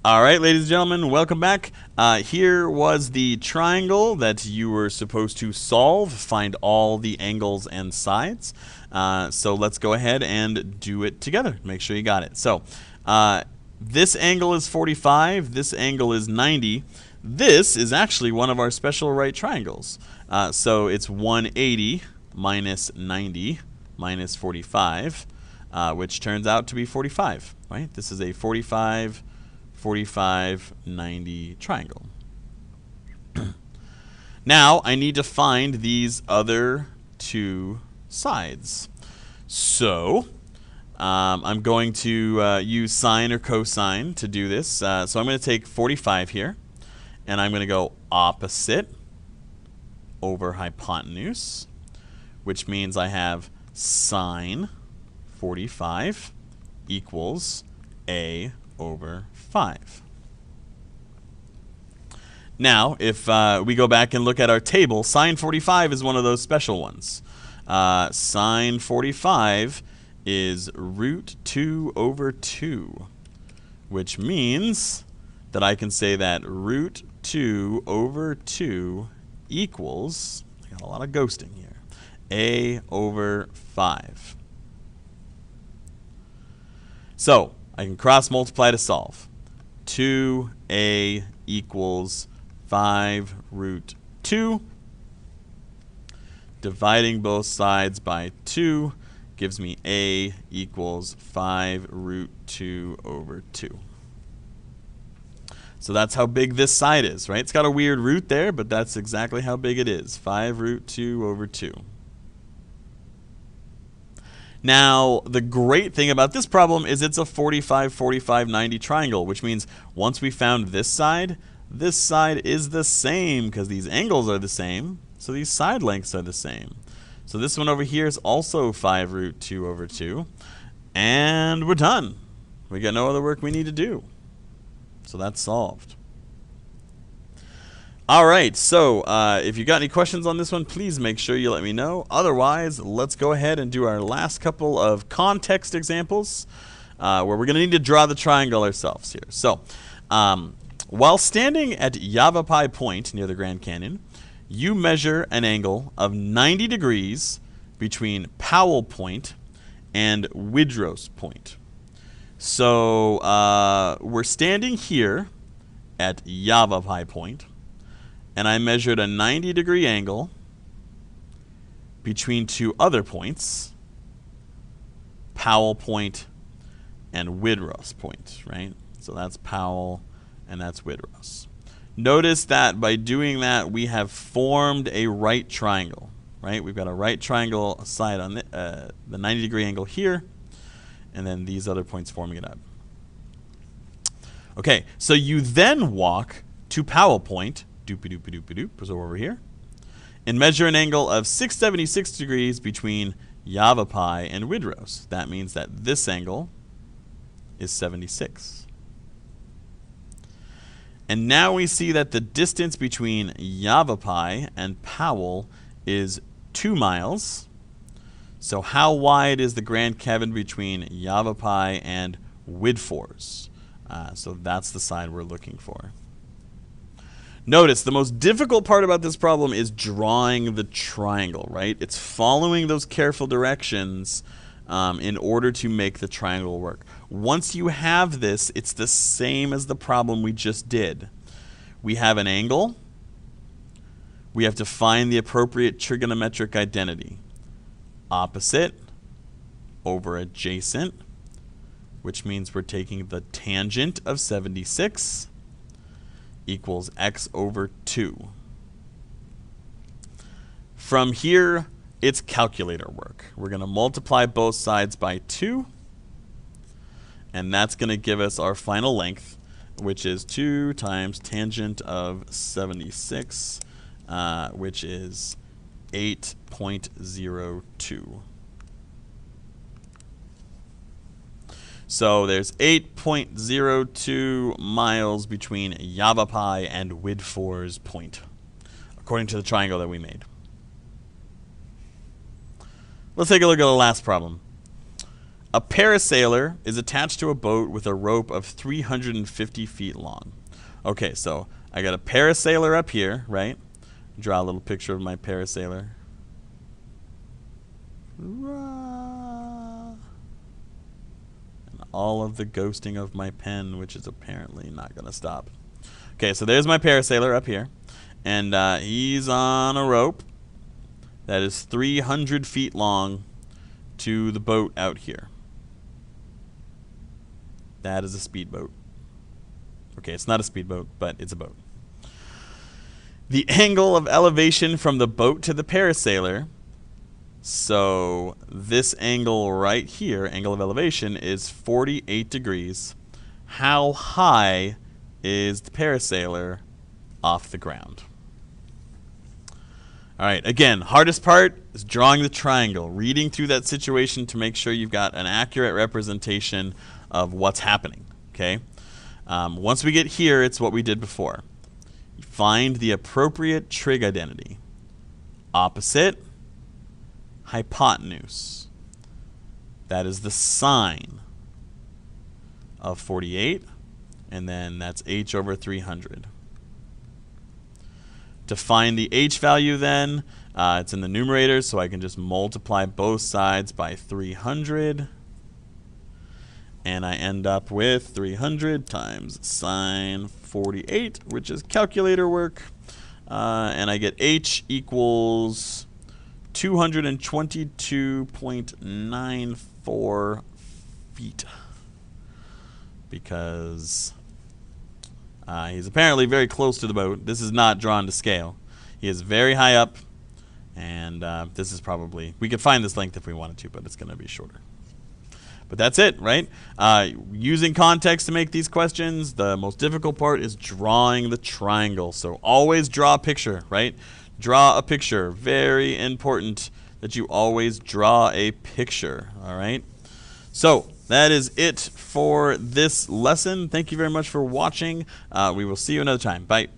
All right, ladies and gentlemen, welcome back. Here was the triangle that you were supposed to solve, find all the angles and sides. So let's go ahead and do it together. Make sure you got it. So this angle is 45, this angle is 90. This is actually one of our special right triangles. So it's 180 minus 90 minus 45, which turns out to be 45, right? This is a 45, 45, 90 triangle. Now I need to find these other two sides. So I'm going to use sine or cosine to do this. So I'm going to take 45 here, and I'm going to go opposite over hypotenuse, which means I have sine 45 equals a over 5. Now, if we go back and look at our table, sine 45 is one of those special ones. Sine 45 is root 2 over 2, which means that I can say that root 2 over 2 equals, I got a lot of ghosting here, a over 5. So I can cross multiply to solve. 2a equals 5 root 2. Dividing both sides by 2 gives me a equals 5 root 2 over 2. So that's how big this side is, right? It's got a weird root there, but that's exactly how big it is. 5 root 2 over 2. Now, the great thing about this problem is it's a 45, 45, 90 triangle, which means once we found this side is the same because these angles are the same, so these side lengths are the same. So this one over here is also 5 root 2 over 2, and we're done. We got no other work we need to do. So that's solved. All right, so if you got any questions on this one, please make sure you let me know. Otherwise, let's go ahead and do our last couple of context examples where we're going to need to draw the triangle ourselves here. So while standing at Yavapai Point near the Grand Canyon, you measure an angle of 90 degrees between Powell Point and Widros Point. So we're standing here at Yavapai Point, and I measured a 90-degree angle between two other points, Powell Point and Widros Point, right? So that's Powell and that's Widros. Notice that by doing that, we have formed a right triangle, right? We've got a right triangle side on the 90-degree angle here, and then these other points forming it up. Okay, so you then walk to Powell Point, doopy-doopy-doopy-doop, so over here, and measure an angle of 676 degrees between Yavapai and Widros. That means that this angle is 76. And now we see that the distance between Yavapai and Powell is 2 miles. So how wide is the Grand Canyon between Yavapai and Widfors? So that's the side we're looking for. Notice the most difficult part about this problem is drawing the triangle, right? It's following those careful directions in order to make the triangle work. Once you have this, it's the same as the problem we just did. We have an angle. We have to find the appropriate trigonometric identity. Opposite over adjacent, which means we're taking the tangent of 76 equals x over 2. From here, it's calculator work. We're going to multiply both sides by 2, and that's going to give us our final length, which is 2 times tangent of 76, which is 8.02. So there's 8.02 miles between Yavapai and Widfors Point, according to the triangle that we made. Let's take a look at the last problem. A parasailer is attached to a boat with a rope of 350 feet long. Okay, so I got a parasailer up here, right? Draw a little picture of my parasailer. And all of the ghosting of my pen, which is apparently not going to stop. Okay, so there's my parasailer up here. And he's on a rope that is 300 feet long to the boat out here. That is a speedboat. Okay, it's not a speedboat, but it's a boat. The angle of elevation from the boat to the parasailer, so this angle right here, angle of elevation, is 48 degrees. How high is the parasailer off the ground? All right, again, hardest part is drawing the triangle, reading through that situation to make sure you've got an accurate representation of what's happening, okay? Once we get here, it's what we did before. You find the appropriate trig identity. Opposite, hypotenuse. That is the sine of 48, and then that's h over 300. To find the h value then, it's in the numerator, so I can just multiply both sides by 300. And I end up with 300 times sine 48, which is calculator work. And I get h equals 222.94 feet. Because he's apparently very close to the boat. This is not drawn to scale. He is very high up, and this is probably, we could find this length if we wanted to, but it's going to be shorter. But that's it, right? Using context to make these questions, the most difficult part is drawing the triangle. So always draw a picture, right? Draw a picture. Very important that you always draw a picture, all right? So that is it for this lesson. Thank you very much for watching. We will see you another time. Bye.